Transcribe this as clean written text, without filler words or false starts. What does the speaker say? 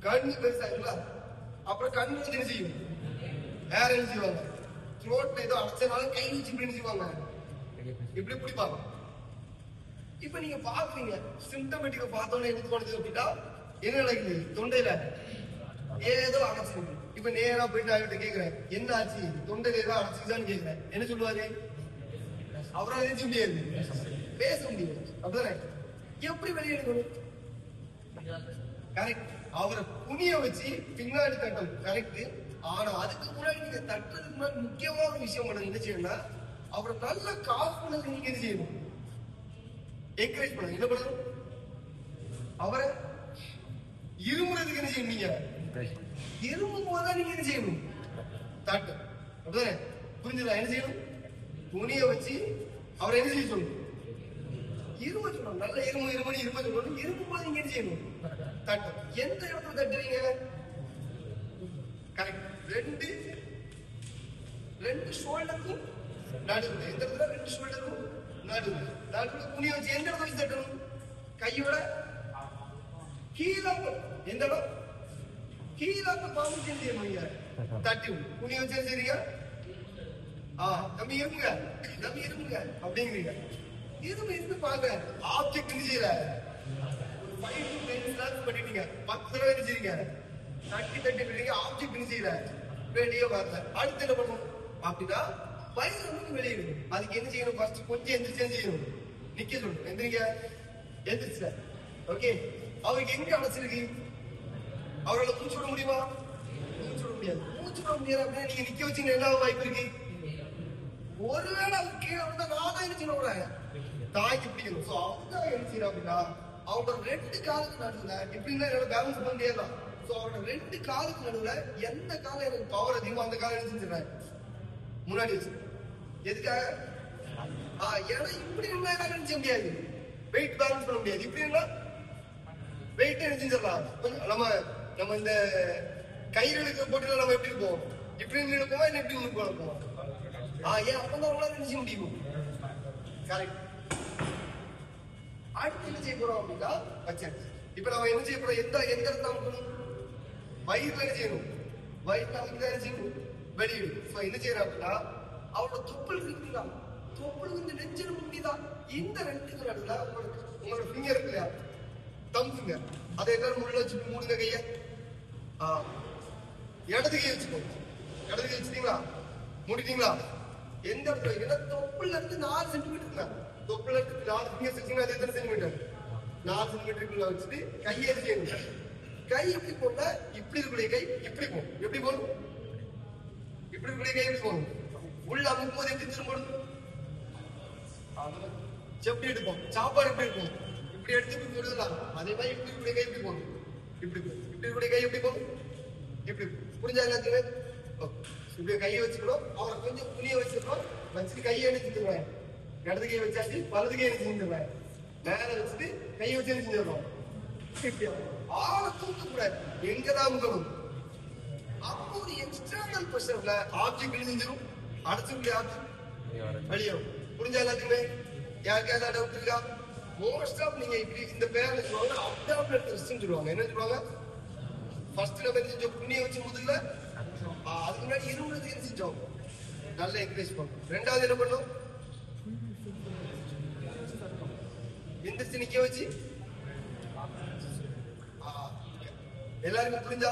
கண்ணு பெருசா இருக்குல்ல, அப்புறம் கண்ணு வந்து என்ன செய்யும், வேற என்ன செய்வாங்க, த்ரோட்ல ஏதோ அடைச்சனால கை வச்சு இப்படி என்ன செய்வாங்க, இப்படி பிடிப்பாங்க. இப்ப நீங்க பாக்குறீங்க சிம்டமேட்டிக்க பார்த்தோன்னே என்ன தோணுது அப்படின்னா, என்ன நடக்குது தொண்டையில ஏதோ அடைச்சிருக்கு. இப்ப நேரா போயிட்டு அவர்கிட்ட கேக்குறேன், என்ன ஆச்சு தொண்டையில ஏதோ அடைச்சிருக்கான்னு கேக்குறேன், என்ன சொல்லுவாரு, அவரால் நினைச்ச முடியாது, பேச முடியாது. அப்படிதானே, எப்படி வெளியெடுக்கணும், கரெக்ட், அவரை புனிய வச்சு பின்னாடி தட்டும், கரெக்ட். ஆனா அதுக்கு முன்னாடி நீங்க தட்டுறதுக்கு முன்னாடி முக்கியமான விஷயம் பண்ண என்ன செய்யணும்னா, அவரை நல்ல காசு பண்ணது நீங்க என்ன செய்யணும், என்கரேஜ் பண்ணணும். என்ன பண்ணணும், அவரை இருமுறதுக்கு என்ன செய்யணும், நீங்க இருமும் போதுதான் நீங்க என்ன செய்யணும், தட்டு. அப்படிதானே, புரிஞ்சுதா, என்ன செய்யணும், துணியை வச்சு அவரை என்ன செய்ய சொல்லணும், இரும சொல்லணும், நல்ல இரும இருமணி இரும சொல்லணும். இருமும் போது நீங்க என்ன செய்யணும், தட்டு. எந்த இடத்துல தட்டுறீங்க, கரெக்ட், ரெண்டு ஷோல்டருக்கும் நடுவுல, எந்த இடத்துல ரெண்டு ஷோல்டருக்கும் நடுவுல, நடுவுல துணியை வச்சு எந்த இடத்துல வச்சு தட்டணும், கையோட கீழே, எந்த இடம் கீழே பாம்பு செய்ய தட்டி துணியை வச்சு செய்றீங்க. நம்ம இருமுங்க அப்படிங்கிறீங்க, இருந்து பாருங்க, ஆப்ஜெக்ட் செய்யல 5 to 10 laps பண்ணிட்டீங்க, 10 தடவை செய்றீங்க, தட்டி விடுறீங்க, ஆப்ஜெக்ட் செய்யல, வெளியே வரல. அடுத்து என்ன பண்ணணும் அப்படின்னா, வயிறு வந்து வெளியிடும். அதுக்கு என்ன செய்யணும், ஃபர்ஸ்ட் கொஞ்சம் எந்திரிச்சு செய்யணும், நிக்க சொல்லணும், எந்திரிங்க, எந்திரிச்சு. ஓகே, அவருக்கு எங்க அடைச்சிருக்கு, அவரால் மூச்சு விட முடியுமா, மூச்சு விட முடியாது. அப்படின்னா நீங்க நிக்க வச்சீங்க, என்ன வாய்ப்பு இருக்கு, ஒருவேளை கீழே வந்து நான் என்ன செய்யணும், தாய்க்கு பிடிக்கணும். சோ அவங்க என்ன செய்யறோம் அப்படின்னா, அவங்க 2 காலுக்கு நடுவுல எப்படின்னா என்னோட பேலன்ஸ் பண்ண முடியாதான். சோ அவரோட 2 காலுக்கு நடுவுல எந்த காலம் எனக்கு பவர் அதிகமோ அந்த காலம் என்ன செஞ்சிடறேன், முன்னாடி வச்சு. எதுக்காக, ஏன்னா இப்படி இருந்தா என்ன செய்ய முடியாது, வெயிட் பேலன்ஸ் பண்ண முடியாது. இப்படி இருந்தா வெயிட் என்ன செஞ்சிடலாம். நம்ம இந்த கயிறு போட்டுல நம்ம எப்படி இருப்போம், இப்படி இருப்போமா இல்லை எப்படி இருப்போம். ஏன் அப்பதான் அவங்களால என்ன செய்ய முடியும், கரெக்ட். அடுத்து என்ன செய்ய போறோம் அப்படின்னா, இப்ப நம்ம என்ன செய்ய போறோம், எந்த இடத்துல அமுக்கணும், வயிறுல என்ன செய்யணும், வயிறுல அமுக்கி என்ன செய்யணும், வெளியிடும். என்ன செய்யறோம் அப்படின்னா, அவரோட தொப்புள் இருக்குங்களா, தொப்புள் வந்து நெஞ்சில முடிதான், இந்த 2 நடுவுல உங்களோட ஃபிங்கர் இருக்கு இல்லையா, தம் ஃபிங்கர், அதை எல்லாரும் உள்ள வச்சு மூடுங்க கைய. இடது கை வச்சுக்கோங்க, இடது கை வச்சுட்டீங்களா, மூடிட்டீங்களா. எந்த இடத்துல வைக்கணும்னா, தொப்புல இருந்து 4 சென்டிமீட்டர், தொப்புல இருந்து 4 ஃபிங்கர்ஸ் வச்சீங்கன்னா அது எத்தனை சென்டிமீட்டர், 4 சென்டிமீட்டருக்குள்ள வச்சுட்டு கையை செய்யணும். கை எப்படி போட்டா, இப்படி இருக்கக்கூடிய கை இப்படி போகும், எப்படி போகணும், இப்படி இருக்கக்கூடிய கை எப்படி போகணும், உள்ள அமுக்கும் போது எப்படி திரும்பணும், எப்படி எடுப்போம், சாப்பாடு எப்படி இருக்கும், இப்படி எடுத்து இப்படி போடுதலாம். அதே மாதிரி இப்படி இருக்கக்கூடிய கை எப்படி போகணும், இப்படி இருக்கக்கூடிய கை எப்படி போகணும், இப்படி. புரிஞ்சா எல்லாத்துக்குமே, இப்படி கையை வச்சுக்கணும். அவரை கொஞ்சம் துணியை வச்சுக்கணும், வச்சுட்டு கையை எடுத்துருவேன், இடது கையை வச்சாச்சு, வலது கையை செஞ்சிருவேன், மேல வச்சுட்டு கையை வச்சு செஞ்சிடணும். ஆளை தூக்கக்கூடாது, எங்கதான் முகணும். அப்போ ஒரு எக்ஸ்டர்னல் ப்ரெஷர்ல ஆப்ஜெக்ட் செஞ்சிடும், அடைச்சக்கூடிய ஆப்ஜெக்ட் வெளியேறும். புரிஞ்சா எல்லாத்துக்குமே, யாருக்காவது டவுட் இருக்கா? மோஸ்ட் ஆஃப் நீங்க இப்படி இந்த பேர்ல சொல்லுவாங்க, அப்டாமினல் த்ரஸ்ட்னு சொல்லுவாங்க. என்ன சொல்லுவாங்க, ஃபர்ஸ்ட் நம்ம செஞ்சோம் புண்ணிய வச்சு முதல்ல, அதுக்கு முன்னாடி இருமுறதுக்கு என்ன செஞ்சோம், நல்லா என்கரேஜ் பண்ணும். 2வது என்ன பண்ணும், எந்திரிச்சு நிக்க வச்சு. எல்லாருமே புரிஞ்சா